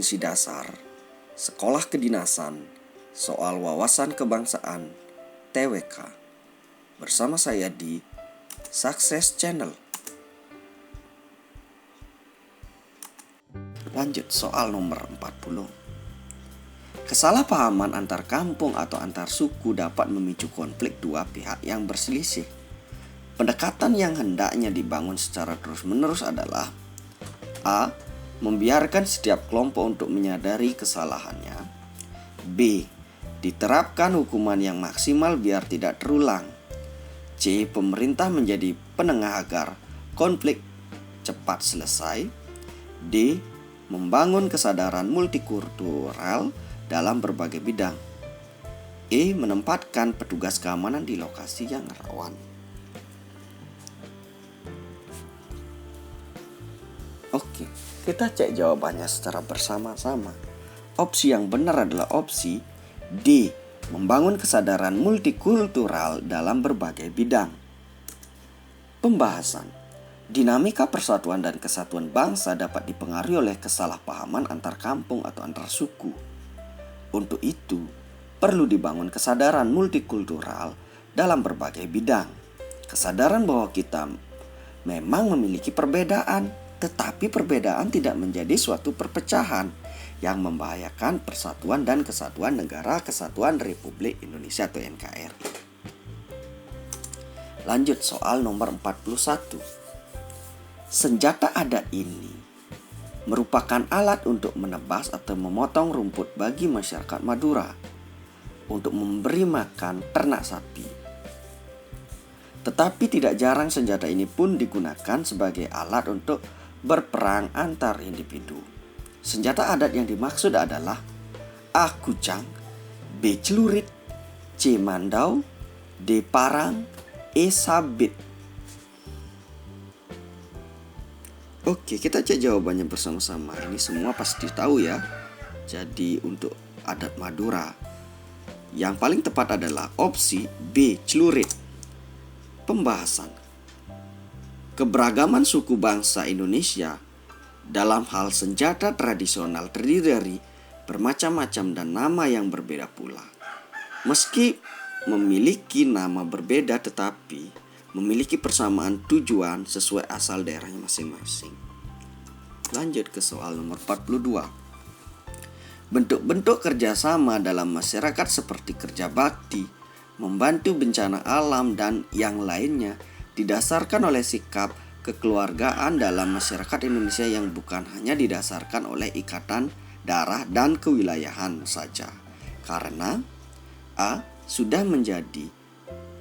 Kompetensi Dasar, Sekolah Kedinasan, Soal Wawasan Kebangsaan, TWK. Bersama saya di Success Channel. Lanjut soal nomor 40. Kesalahpahaman antar kampung atau antar suku dapat memicu konflik dua pihak yang berselisih. Pendekatan yang hendaknya dibangun secara terus-menerus adalah A. Membiarkan setiap kelompok untuk menyadari kesalahannya. B. Diterapkan hukuman yang maksimal biar tidak terulang. C. Pemerintah menjadi penengah agar konflik cepat selesai. D. Membangun kesadaran multikultural dalam berbagai bidang. E. Menempatkan petugas keamanan di lokasi yang rawan. Oke, kita cek jawabannya secara bersama-sama. Opsi yang benar adalah opsi D. Membangun kesadaran multikultural dalam berbagai bidang. Pembahasan. Dinamika persatuan dan kesatuan bangsa dapat dipengaruhi oleh kesalahpahaman antar kampung atau antar suku. Untuk itu, perlu dibangun kesadaran multikultural dalam berbagai bidang. Kesadaran bahwa kita memang memiliki perbedaan, tetapi perbedaan tidak menjadi suatu perpecahan yang membahayakan persatuan dan kesatuan Negara Kesatuan Republik Indonesia atau NKRI. Lanjut soal nomor 41. Senjata adat ini merupakan alat untuk menebas atau memotong rumput bagi masyarakat Madura untuk memberi makan ternak sapi. Tetapi tidak jarang senjata ini pun digunakan sebagai alat untuk berperang antar individu. Senjata adat yang dimaksud adalah A. Kucang, B. Celurit, C. Mandau, D. Parang, E. Sabit. Oke, kita cek jawabannya bersama-sama. Ini semua pasti tahu ya. Jadi untuk adat Madura, yang paling tepat adalah opsi B. Celurit. Pembahasan. Keberagaman suku bangsa Indonesia dalam hal senjata tradisional terdiri dari bermacam-macam dan nama yang berbeda pula. Meski memiliki nama berbeda tetapi memiliki persamaan tujuan sesuai asal daerahnya masing-masing. Lanjut ke soal nomor 42. Bentuk-bentuk kerjasama dalam masyarakat seperti kerja bakti, membantu bencana alam dan yang lainnya didasarkan oleh sikap kekeluargaan dalam masyarakat Indonesia yang bukan hanya didasarkan oleh ikatan darah dan kewilayahan saja. Karena A. Sudah menjadi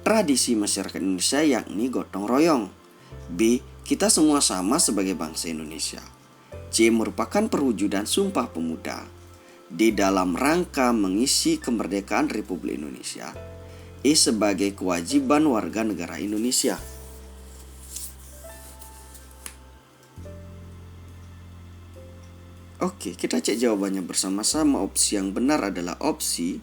tradisi masyarakat Indonesia yakni gotong royong. B. Kita semua sama sebagai bangsa Indonesia. C. Merupakan perwujudan Sumpah Pemuda. D. Dalam rangka mengisi kemerdekaan Republik Indonesia. E. Sebagai kewajiban warga negara Indonesia. Oke, kita cek jawabannya bersama-sama. Opsi yang benar adalah opsi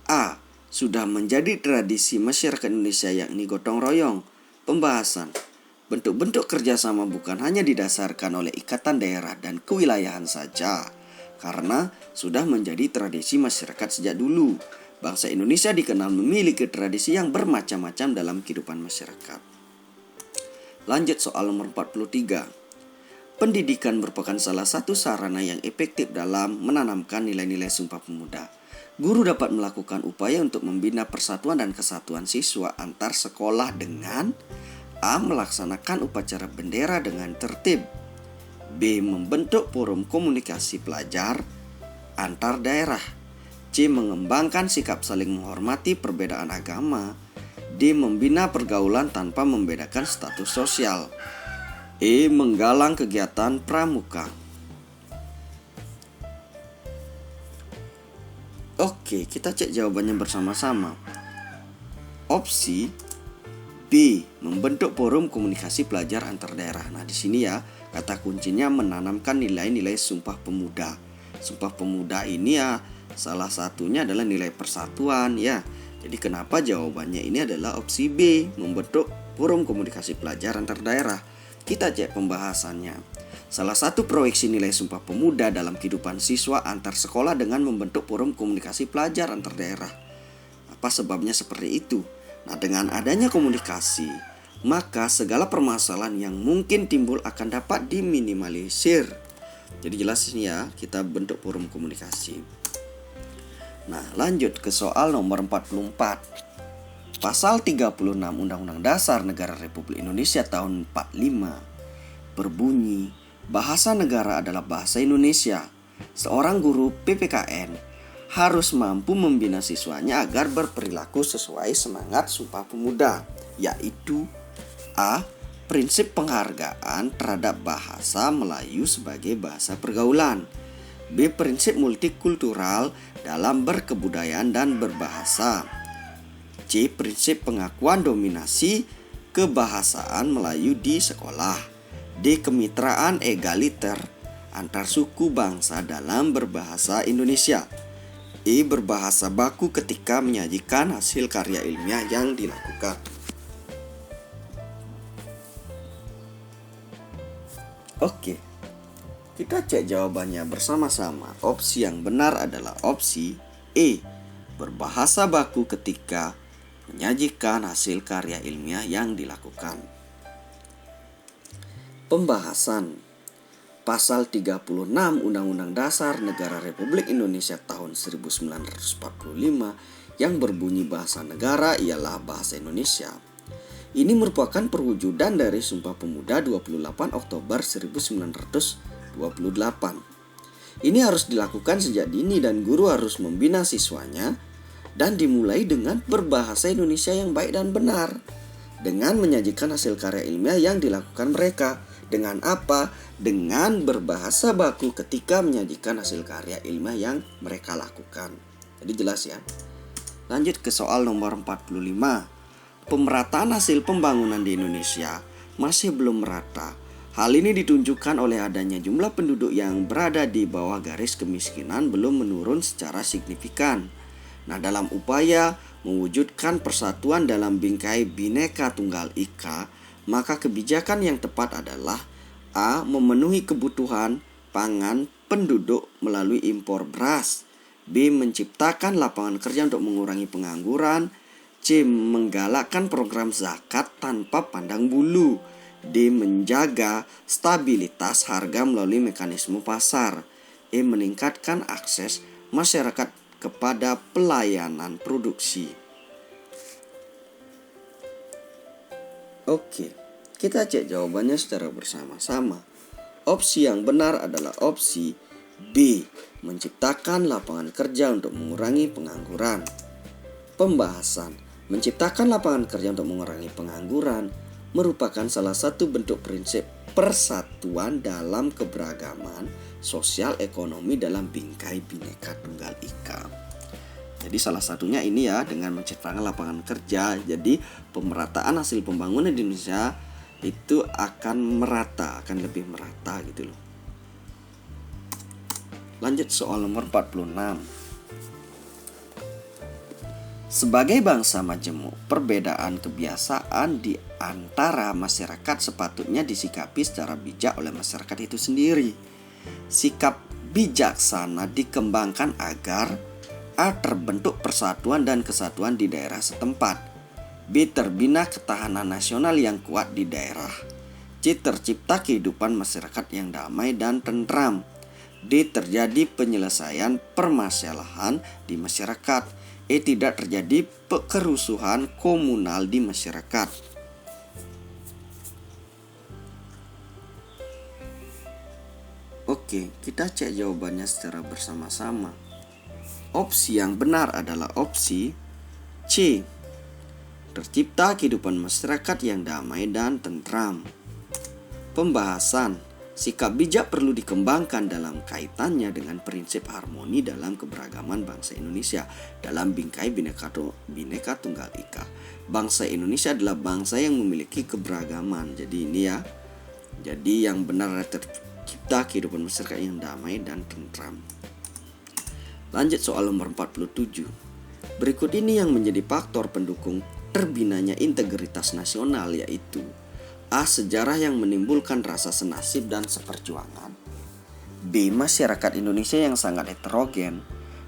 A. Sudah menjadi tradisi masyarakat Indonesia yakni gotong royong. Pembahasan. Bentuk-bentuk kerjasama bukan hanya didasarkan oleh ikatan daerah dan kewilayahan saja, karena sudah menjadi tradisi masyarakat sejak dulu. Bangsa Indonesia dikenal memiliki tradisi yang bermacam-macam dalam kehidupan masyarakat. Lanjut soal nomor 43. Pendidikan merupakan salah satu sarana yang efektif dalam menanamkan nilai-nilai Sumpah Pemuda. Guru dapat melakukan upaya untuk membina persatuan dan kesatuan siswa antar sekolah dengan A. Melaksanakan upacara bendera dengan tertib, B. Membentuk forum komunikasi pelajar antar daerah, C. Mengembangkan sikap saling menghormati perbedaan agama, D. Membina pergaulan tanpa membedakan status sosial, E. Menggalang kegiatan pramuka. Oke, kita cek jawabannya bersama-sama. Opsi B. Membentuk forum komunikasi pelajar antar daerah. Nah, di sini ya, kata kuncinya menanamkan nilai-nilai Sumpah Pemuda. Sumpah Pemuda ini ya, salah satunya adalah nilai persatuan ya. Jadi kenapa jawabannya ini adalah opsi B. Membentuk forum komunikasi pelajar antar daerah. Kita cek pembahasannya. Salah satu proyeksi nilai Sumpah Pemuda dalam kehidupan siswa antar sekolah dengan membentuk forum komunikasi pelajar antar daerah. Apa sebabnya seperti itu? Nah, dengan adanya komunikasi, maka segala permasalahan yang mungkin timbul akan dapat diminimalisir. Jadi jelas ini ya, kita bentuk forum komunikasi. Nah, lanjut ke soal nomor 44. Pasal 36 Undang-Undang Dasar Negara Republik Indonesia tahun 45 berbunyi, bahasa negara adalah bahasa Indonesia. Seorang guru PPKN harus mampu membina siswanya agar berperilaku sesuai semangat Sumpah Pemuda, yaitu A. Prinsip penghargaan terhadap bahasa Melayu sebagai bahasa pergaulan. B. Prinsip multikultural dalam berkebudayaan dan berbahasa. C. Prinsip pengakuan dominasi kebahasaan Melayu di sekolah. D. Kemitraan egaliter antar suku bangsa dalam berbahasa Indonesia. E. Berbahasa baku ketika menyajikan hasil karya ilmiah yang dilakukan. Oke, kita cek jawabannya bersama-sama. Opsi yang benar adalah opsi E. Berbahasa baku ketika menyajikan hasil karya ilmiah yang dilakukan. Pembahasan Pasal 36 Undang-Undang Dasar Negara Republik Indonesia tahun 1945 yang berbunyi bahasa negara ialah bahasa Indonesia. Ini merupakan perwujudan dari Sumpah Pemuda 28 Oktober 1928. Ini harus dilakukan sejak dini dan guru harus membina siswanya dan dimulai dengan berbahasa Indonesia yang baik dan benar, dengan menyajikan hasil karya ilmiah yang dilakukan mereka. Dengan apa? Dengan berbahasa baku ketika menyajikan hasil karya ilmiah yang mereka lakukan. Jadi jelas ya. Lanjut ke soal nomor 45. Pemerataan hasil pembangunan di Indonesia masih belum merata. Hal ini ditunjukkan oleh adanya jumlah penduduk yang berada di bawah garis kemiskinan belum menurun secara signifikan. Nah, dalam upaya mewujudkan persatuan dalam bingkai Bhinneka Tunggal Ika, maka kebijakan yang tepat adalah A. Memenuhi kebutuhan pangan penduduk melalui impor beras. B. Menciptakan lapangan kerja untuk mengurangi pengangguran. C. Menggalakkan program zakat tanpa pandang bulu. D. Menjaga stabilitas harga melalui mekanisme pasar. E. Meningkatkan akses masyarakat kepada pelayanan produksi. Oke, kita cek jawabannya secara bersama-sama. Opsi yang benar adalah opsi B. Menciptakan lapangan kerja untuk mengurangi pengangguran. Pembahasan. Menciptakan lapangan kerja untuk mengurangi pengangguran merupakan salah satu bentuk prinsip persatuan dalam keberagaman sosial ekonomi dalam bingkai Bhinneka Tunggal Ika. Jadi salah satunya ini ya, dengan menciptakan lapangan kerja. Jadi pemerataan hasil pembangunan di Indonesia itu akan merata, akan lebih merata gitu loh. Lanjut soal nomor 46. Sebagai bangsa majemuk, perbedaan kebiasaan di antara masyarakat sepatutnya disikapi secara bijak oleh masyarakat itu sendiri. Sikap bijaksana dikembangkan agar A. Terbentuk persatuan dan kesatuan di daerah setempat. B. Terbina ketahanan nasional yang kuat di daerah. C. Tercipta kehidupan masyarakat yang damai dan tentram. D. Terjadi penyelesaian permasalahan di masyarakat. E. Tidak terjadi kerusuhan komunal di masyarakat. Oke, kita cek jawabannya secara bersama-sama. Opsi yang benar adalah opsi C. Tercipta kehidupan masyarakat yang damai dan tentram. Pembahasan. Sikap bijak perlu dikembangkan dalam kaitannya dengan prinsip harmoni dalam keberagaman bangsa Indonesia dalam bingkai Bhinneka Tunggal Ika. Bangsa Indonesia adalah bangsa yang memiliki keberagaman. Jadi ini ya. Jadi yang benar adalah tercipta kehidupan masyarakat yang damai dan tentram. Lanjut soal nomor 47. Berikut ini yang menjadi faktor pendukung terbinanya integritas nasional, yaitu A. Sejarah yang menimbulkan rasa senasib dan seperjuangan. B. Masyarakat Indonesia yang sangat heterogen.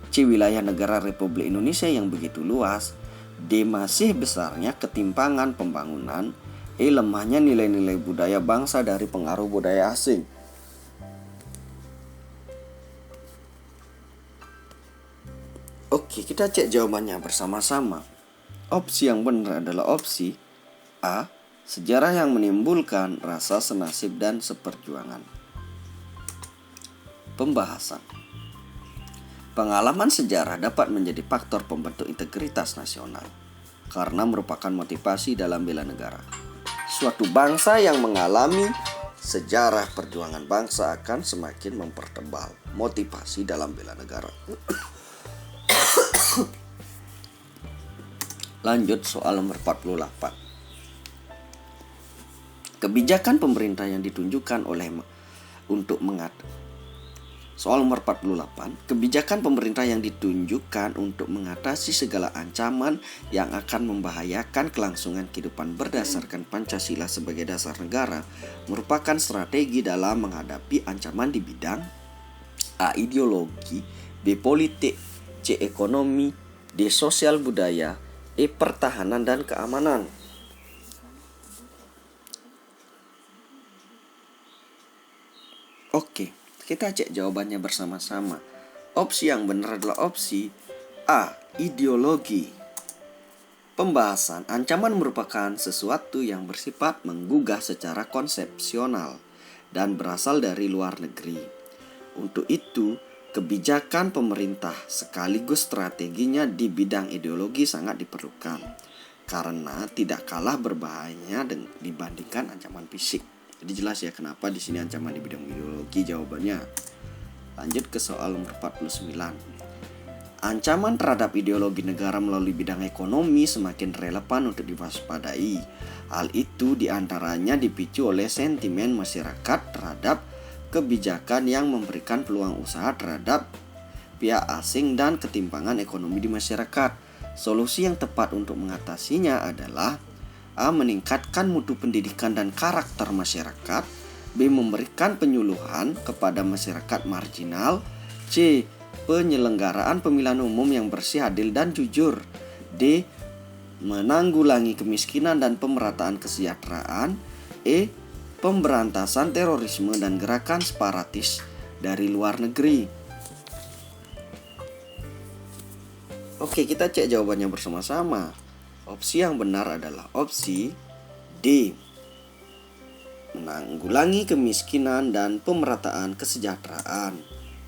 C. Wilayah negara Republik Indonesia yang begitu luas. D. Masih besarnya ketimpangan pembangunan. E. Lemahnya nilai-nilai budaya bangsa dari pengaruh budaya asing. Oke, kita cek jawabannya bersama-sama. Opsi yang benar adalah opsi A. Sejarah yang menimbulkan rasa senasib dan seperjuangan. Pembahasan. Pengalaman sejarah dapat menjadi faktor pembentuk integritas nasional karena merupakan motivasi dalam bela negara. Suatu bangsa yang mengalami sejarah perjuangan bangsa akan semakin mempertebal motivasi dalam bela negara. Lanjut soal nomor 48. Kebijakan pemerintah yang ditunjukkan oleh untuk Soal nomor 48. Kebijakan pemerintah yang ditunjukkan untuk mengatasi segala ancaman yang akan membahayakan kelangsungan kehidupan berdasarkan Pancasila sebagai dasar negara merupakan strategi dalam menghadapi ancaman di bidang A. Ideologi, B. Politik, C. Ekonomi, D. Sosial budaya, E. Pertahanan dan keamanan. Oke, kita cek jawabannya bersama-sama. Opsi yang benar adalah opsi A. Ideologi. Pembahasan. Ancaman merupakan sesuatu yang bersifat menggugah secara konsepsional dan berasal dari luar negeri. Untuk itu, kebijakan pemerintah sekaligus strateginya di bidang ideologi sangat diperlukan karena tidak kalah berbahayanya dibandingkan ancaman fisik. Jadi jelas ya kenapa di sini ancaman di bidang ideologi jawabannya. Lanjut ke soal nomor 49. Ancaman terhadap ideologi negara melalui bidang ekonomi semakin relevan untuk diwaspadai. Hal itu diantaranya dipicu oleh sentimen masyarakat terhadap kebijakan yang memberikan peluang usaha terhadap pihak asing dan ketimpangan ekonomi di masyarakat. Solusi yang tepat untuk mengatasinya adalah A. Meningkatkan mutu pendidikan dan karakter masyarakat. B. Memberikan penyuluhan kepada masyarakat marginal. C. Penyelenggaraan pemilihan umum yang bersih, adil, dan jujur. D. Menanggulangi kemiskinan dan pemerataan kesejahteraan. E. Pemberantasan terorisme dan gerakan separatis dari luar negeri. Oke, kita cek jawabannya bersama-sama. Opsi yang benar adalah opsi D. Menanggulangi kemiskinan dan pemerataan kesejahteraan.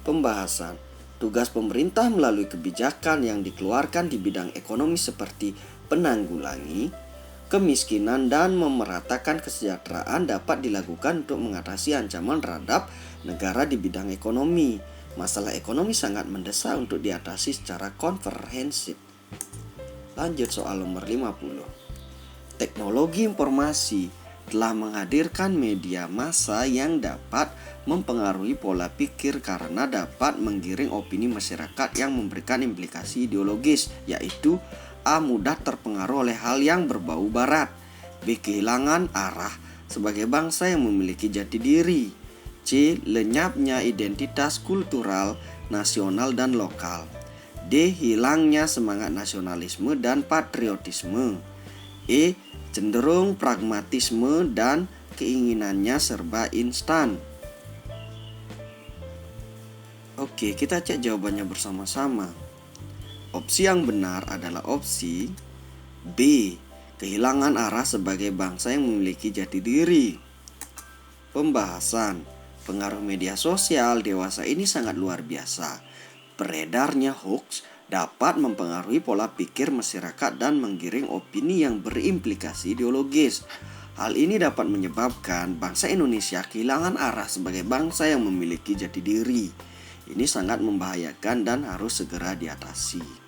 Pembahasan. Tugas pemerintah melalui kebijakan yang dikeluarkan di bidang ekonomi seperti penanggulangi kemiskinan dan memeratakan kesejahteraan dapat dilakukan untuk mengatasi ancaman terhadap negara di bidang ekonomi. Masalah ekonomi sangat mendesak untuk diatasi secara komprehensif. Lanjut soal nomor 50. Teknologi informasi telah menghadirkan media massa yang dapat mempengaruhi pola pikir karena dapat menggiring opini masyarakat yang memberikan implikasi ideologis, yaitu A. Mudah terpengaruh oleh hal yang berbau barat. B. Kehilangan arah sebagai bangsa yang memiliki jati diri. C. Lenyapnya identitas kultural, nasional dan lokal. D. Hilangnya semangat nasionalisme dan patriotisme. E. Cenderung pragmatisme dan keinginannya serba instan. Oke, kita cek jawabannya bersama-sama. Opsi yang benar adalah opsi B. Kehilangan arah sebagai bangsa yang memiliki jati diri. Pembahasan. Pengaruh media sosial dewasa ini sangat luar biasa. Beredarnya hoax dapat mempengaruhi pola pikir masyarakat dan menggiring opini yang berimplikasi ideologis. Hal ini dapat menyebabkan bangsa Indonesia kehilangan arah sebagai bangsa yang memiliki jati diri. Ini sangat membahayakan dan harus segera diatasi.